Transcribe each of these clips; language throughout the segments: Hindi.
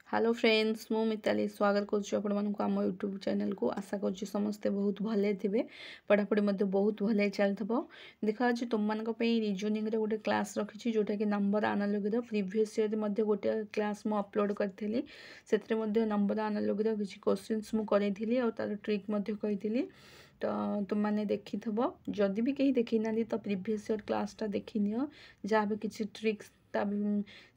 हेलो फ्रेंड्स मु मिताली स्वागत करूँ आम यूट्यूब चैनल को। आशा कर समस्ते बहुत भले थे पढ़ापढ़ी बहुत भले चलता। देख आज तुम मान रिजनिंग गोटे क्लास रखी जोटा कि नंबर आनालोगी प्रीवियस ईयर गोटे क्लास मु अपलोड करी से नंबर आनालोगी किसी क्वेश्चंस मुझे तार ट्रिक कही तो तुम मैंने देखी थो जदि भी कहीं देखी ना तो प्रीवियस ईयर क्लासटा देखी नि जहाँ भी किसी ट्रिक्स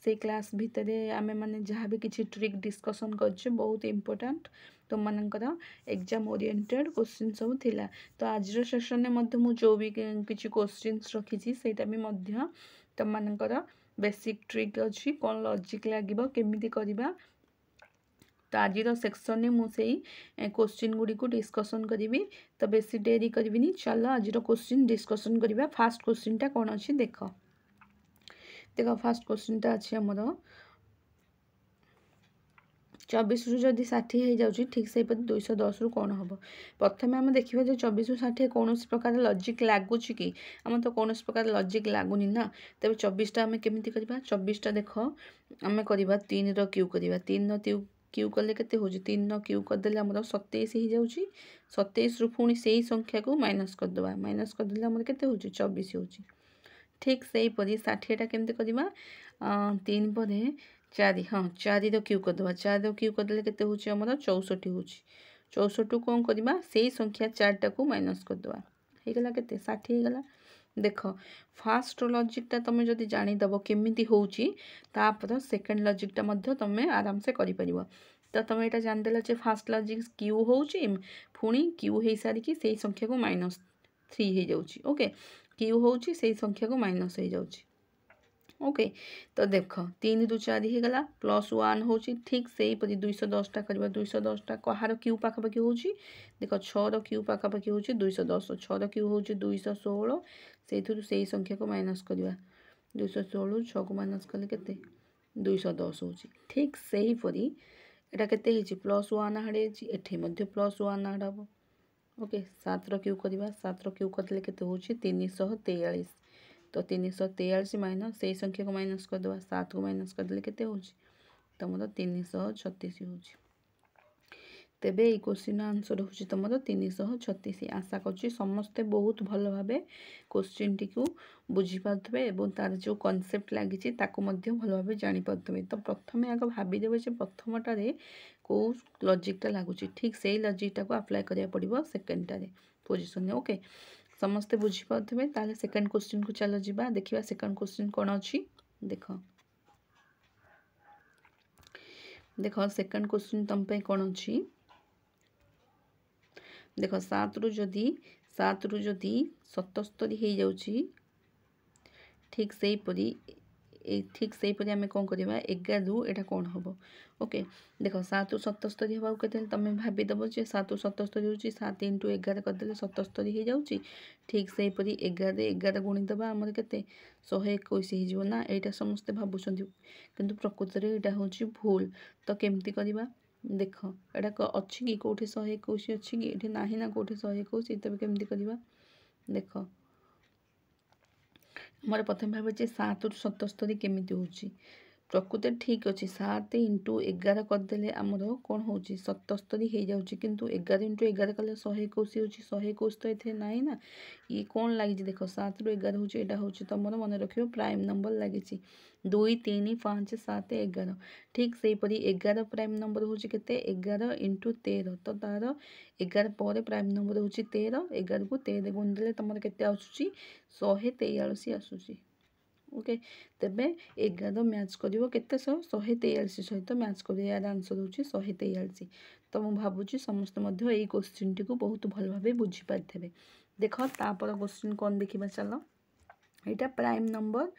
से क्लास भितर आमे माने जहाँ भी किसी ट्रिक डिस्कसन कर बहुत इम्पोर्टेंट तुम मानकर एग्जाम ओरिएंटेड क्वेश्चन सब थिला। तो आज सेशन में जो भी किसी क्वेश्चंस रखी सेटा भी तुम मानकर बेसिक ट्रिक अच्छी कौन लॉजिक लगे केमिति करबा। तो आज सेक्शन में मुझे क्वेश्चन गुड़ी को डिस्कसन करी तो बेसी डेरी करी चलो आज क्वेश्चन डिस्कसन करवा। फास्ट क्वेश्चन टा कौन अच्छी देख फास्ट क्वेश्चन टा अच्छी आमर 24 रु जदि 60 हो जाऊँ ठीक से 210 रु कौन हम प्रथम आम देखा जो 24 रु 60 कौन प्रकार लॉजिक लगुच कि आम तो कौन प्रकार लॉजिक लगुनि ना। तेज 24 आम केमी करवा 24 देख आम करवा 3 रो क्यू करवा 3 रो क्यू कले के 3 रो क्यू करदे आम 27 हो जाऊँगी 27 रु पुणी से ही संख्या को माइनस करदे माइनस करदे आम के 24 हो ठीक से हीपरी 60टा केमती करवा 3 पर 4 हाँ 4 रो क्यू करदे 4 रो क्यू करदे के 64 हो 64 कौन करवा से संख्या 4टा को माइनस करदे होगा के 60 होगा। देख फास्ट लॉजिकटा तुम जब जानीदेव केमी होपर सेकेंड लॉजिकटा तुम आराम से कर तो तुम यहाँ जानीदेल जे फास्ट लॉजिक क्यू हो पुणी क्यू हो सारिकी से संख्या को -3 हो जाऊँगी ओके क्यू हो संख्या को माइनस हो जाऊँगी ओके। तो देख 3 रु 4 होगा +1 हो ठीक से ही 210टा करवा 210टा कहार क्यू पाखापाखि हो देख 6 रो क्यू पाखापाखि हो 210 6 रो क्यू हो 216 से संख्या को माइनस करवा 216 6 को माइनस कले के 210 हो ठीक से हीपरी यहाँ के +1 आड़े एठी +1 आड़ हम ओके 7 रो क्यू करवा 7 रो क्यू करदे के 343 तो 343 माइनस से संख्या को माइनस करदे 7 को माइनस करदे के तुम 336 हो तेबे ये क्वेश्चन आंसर हो तुम 336। आशा कर समस्ते बहुत भल भाव क्वेश्चन टी को बुझीपे और तार जो कनसेप्ट लगी भल भाव जापे। तो प्रथम आग भावीदेवे प्रथमटारे कौ लॉजिकटा लगुच ठीक से लॉजिकटा को अप्लाई करा पड़ो सेकेंडटारे पोजिशन ओके समस्ते बुझीपे ताले सेकेंड क्वेश्चन को चलो जी देखा सेकेंड क्वेश्चन कौन अच्छी देख देख सेकेंड क्वेश्चन तुम पे कौन अच्छी देख 7 रु जदि 77 हो जाऊँगी ठीक से आम कौन करवा 11 रु यहाँ कौन हम ओके देख 7 रु 77 हवा के तुम भावीदेव जे 7 रु 77 हो 7 × 11 करदे 77 हो जाऊँगी ठीक से हीपरी 11 गुणीदेव आमर के 121 हो ना यहाँ समस्ते भावुं किंतु प्रकृत में यहाँ हूँ भूल। तो केमती करवा देख एटा अच्छी कि कौटे 121 अच्छी कि ये ना ना कौटे 121 तेज केमती करवा देख मोर प्रथम भाव 7 रु 77 केमिति होची प्रकृति ठीक अच्छे 7 × 11 करदे आमर कौन हो 77 हो जाऊँगी किंतु 11 × 11 कले 121 हो 121 तो ये ना ना ये कौन लगी देख 7 रु 11 होटा हूँ तुम मन रख प्राइम नंबर लगी 2 3 5 7 11 ठीक से हीपरी 11 प्राइम नंबर हूँ के 11 × 13 तो तार 11 पर प्राइम नंबर हूँ 13 11 को 13 गुणिदेले तुम के आसूँ 143 आसूँ ओके तेबे 11 मैच कर 143 सहित मैच कर यार आंसर हूँ 143। तो मुझे भावुँ समस्त यही क्वेश्चन टी को बहुत भल भाव बुझीपारे। देख तापर क्वेश्चन कौन देखा चलो यहाँ प्राइम नंबर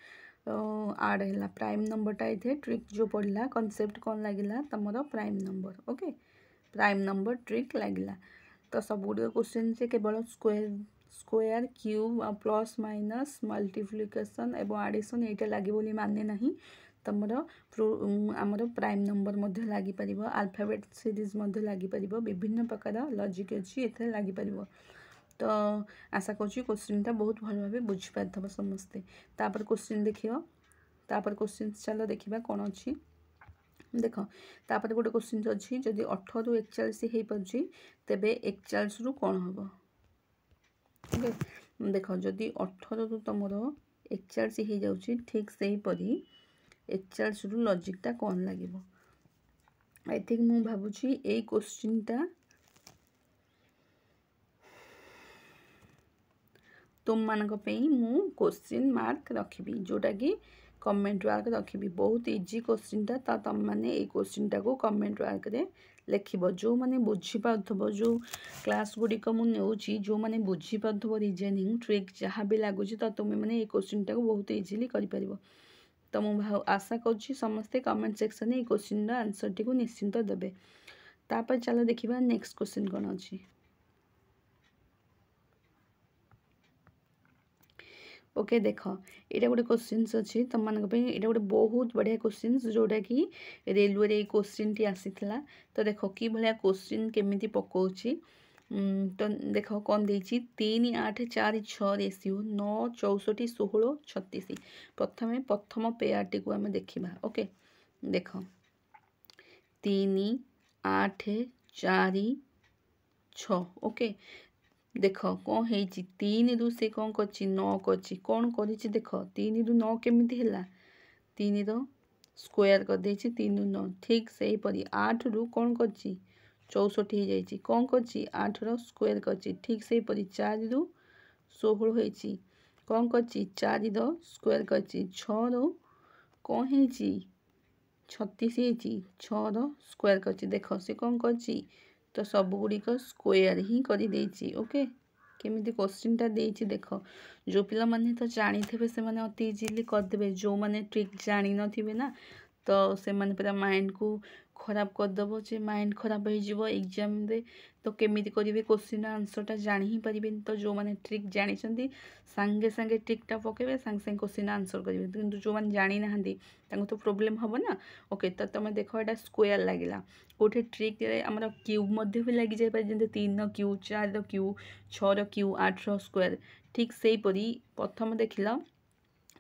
आड है प्राइम नंबरटा ये ट्रिक जो पढ़ला कनसेप्ट कौन लगे तुम prime number okay prime number trick लगे। तो सब गुड़ क्वेश्चन से केवल square cube plus minus multiplication एवं आडिशन यहाँ लगे माने ना तुम आमर प्राइम नंबर लगिपर आल्फाबेट सीरीज लगिपर विभिन्न प्रकार लॉजिक अच्छी ये लगिपर। तो आशा कर क्वेश्चन टा बहुत भल भाव बुझीपार समस्ते। तापर क्वेश्चन देखियो तापर क्वेश्चन चलो देखा कौन अच्छी देख तापर गोटे क्वेश्चन अच्छी जदि 18 ରୁ 41 हो पार्छ तेबे 41 ରୁ कौन हम ओके देख जदि 18 ରୁ तुमर 41 हो जाऊँगी ठीक से हीपरी 41 ରୁ लॉजिकटा कौन लगे आई थिंक मु भावुची यही क्वेश्चनटा तुम मानक मु क्वेश्चन मार्क रखी जोटा कि कमेंट वार्क रखी बहुत इजी क्वेश्चनटा तो तुम मैंने ये क्वेश्चनटा को कमेंट वार्क रे लिखब जो मैंने बुझीपार जो क्लास गुड़िक मुझे जो मैंने बुझीपार रिजनिंग ट्रिक जहाँ भी लगुच तो तुम्हें मैंने ये क्वेश्चनटा को बहुत इजिली कर तो मुझे आशा करुँची समस्ते कमेंट सेक्शन में क्वेश्चन आंसर टी को निश्चिंत देवे तापर चलो देखा नेक्स्ट क्वेश्चन कौन अच्छी ओके देख यहाँ गोटे क्वेश्चन अच्छी तुम मानक यहाँ गोटे बहुत बढ़िया क्वेश्चन जोटा कि रेलवे क्वेश्चन टी आसी तो देख कि भाया क्वेश्चन केमी पकाउची तो देख कौन देती 3 8 4 6 रेसियो 9 64 16 36 प्रथम पेयर टी को आम देखा ओके देख 3 8 4 6 ओके देख कौन है 3 रू से कौन कर 9 कर कौन कर देख 3 रू 9 केमी है 3 रो स्क्वायर कर 3 रू 9 ठीक से हीपरी 8 रू कौन कर 64 हो जाए कौन कर 8 रो स्क्वायर कर ठीक से हीपरी 4 रू 16 हो कौन कर 4 रो स्क्वायर कर 6 रो कौन है 36 हो 6 रो स्क्वायर कर देख से कौन कर तो सब गुड़िक स्क्वायर ही कर ओके केमी क्वेश्चनटा देती देख जो पिला माने तो जानी थे से माने अति इजिली करदे जो माने ट्रिक जानी नथिबे ना तो से माने पूरा माइंड को खराब करदेव जे माइंड खराब हो एग्जाम रे तो केमी करेंगे क्वेश्चन आंसरटा जानी ही पारे तो जो मैंने ट्रिक जानी सांगे सांगे ट्रिकटा पकेबे सांगे सांगे क्वेश्चन आंसर करेंगे किंतु जो मैंने जानी ना तो प्रोब्लेम हम ना ओके तो तुम देख यहाँ स्क्वायर लगे कौटे ट्रिक आमर क्यूब भी लग जाए जमी 3 रो क्यू 4 रो क्यू 6 रो क्यू 8 रो स्क्वायर ठीक से हीपरी प्रथम देखिल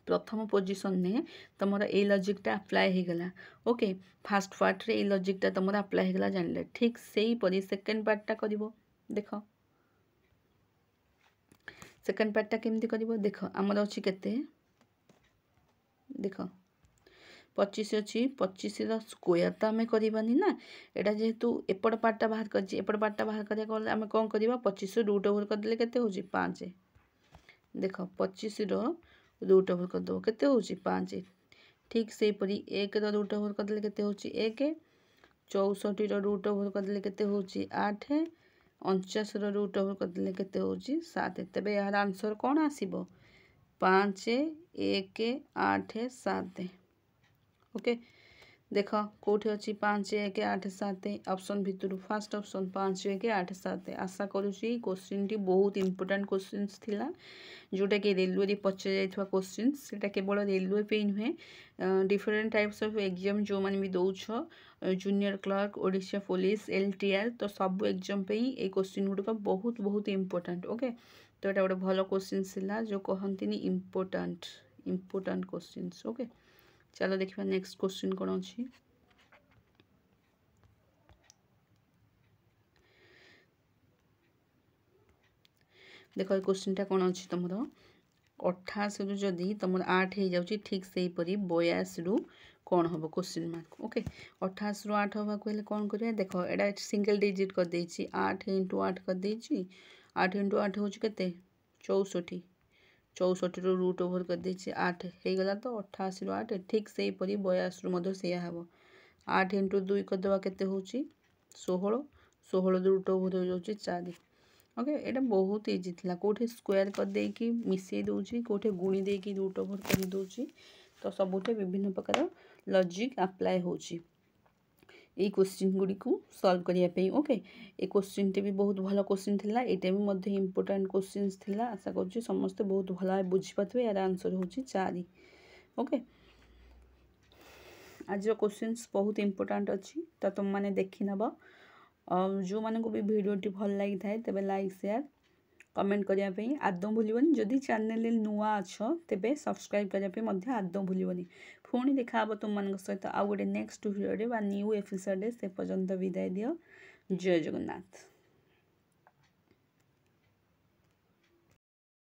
प्रथम पोजिशन ने तुम ये लॉजिकटा अप्लाई हो गला ओके फास्ट पार्ट रे लॉजिकटा तुम अप्लाई हो गला जान ठीक से हीपरी सेकेंड पार्टटा कर देख सेकेंड पार्टटा केमती कर देख आमर अच्छी केते देख 25 अच्छी 25 स्क्वायर तो आम करवानी ना यहाँ जेहेतु एपट पार्टटा बाहर कर एपट पार्टटा बाहर करें आम कौन करवा 25 रूट ओवर करदे केते हो 5 देख 25 रूट ओवर करदेव केते हो 5 ठीक से हीपरी 1 रूट ओवर करदे केते हो 1 64 रूट ओवर करदे केते हो 8 49 रूट ओवर करदे केते हो 7 तेबे यार आंसर कौन आसीबो 5 1 8 7 ओके देख कौटे अच्छी 5 1 8 7 ऑप्शन भितर फास्ट ऑप्शन 5 1 8 7 आशा करुँची क्वेश्चन टी बहुत इंपोर्टेंट क्वेश्चन थिला जोटा कि रेलवे पचार जाइथवा क्वेश्चन सेटा केवल रेलवे पे नुहे डिफरेंट टाइप्स ऑफ एग्जाम जो मैंने भी दौछ junior clerk Odisha police LTR तो सब एग्जाम पे ये क्वेश्चन गुड़िक बहुत बहुत इंपोर्टेंट ओके तो यहाँ गोटे भल क्वेश्चन थिला जो कहती इंपोर्टेंट इंपोर्टेंट क्वेश्चन ओके चलो देखा नेक्स्ट क्वेश्चन कौन अच्छी देख क्वेश्चनटा कौन अच्छी तुम 28 रु जदि तुम 8 हो जाऊँगी ठीक से हीपरी 82 रु कौन हम क्वेश्चन मार्क ओके 28 रु 8 हवा कहले कौन करिया देख एटा सिंगल डिजिट कर देछि 8 × 8 कर देछि 8 × 8 होछि केते 64 64 रु रूट ओवर कर देछि 8 हो गला तो 88 रु 8 ठीक से हीपरी 82 रु मध्य सेया हबो 8 × 2 कर देबा केते होछि 16 16 रूट ओवर हो जाउछि 4 ओके एटा बहुत इजी थिला कोठे स्क्वायर कर देकी मिसई दोछि कोठे गुणी देकी रूट ओवर कर दोछि तो सबुठे विभिन्न प्रकार लॉजिक अप्लाई होछि ये क्वेश्चन गुड़ी को सॉल्व करने ओके ये क्वेश्चन टे भी बहुत भल क्वेश्चन थिला एटा भी मध्य इंपोर्टेंट क्वेश्चन थिला आशा करुँची समस्ते बहुत भल बुझी पाथे यार आंसर होछि 4 ओके आज क्वेश्चंस बहुत इंपोर्टेंट अच्छी तो तुम मैंने देखी नब जो मानक भी भिडियोटी भल लगी थाए तेबे लाइक शेयर कमेंट करने आदौ भूलनी जदि चैनल नुआ अच्छ तेबे सब्सक्राइब करने आदौ भूलनी पुणी देखा तुम मान सहित आउ गोटे नेक्स्ट भिडियो न्यू एपिसोड से पर्यंत विदाय दियो। जय जगन्नाथ।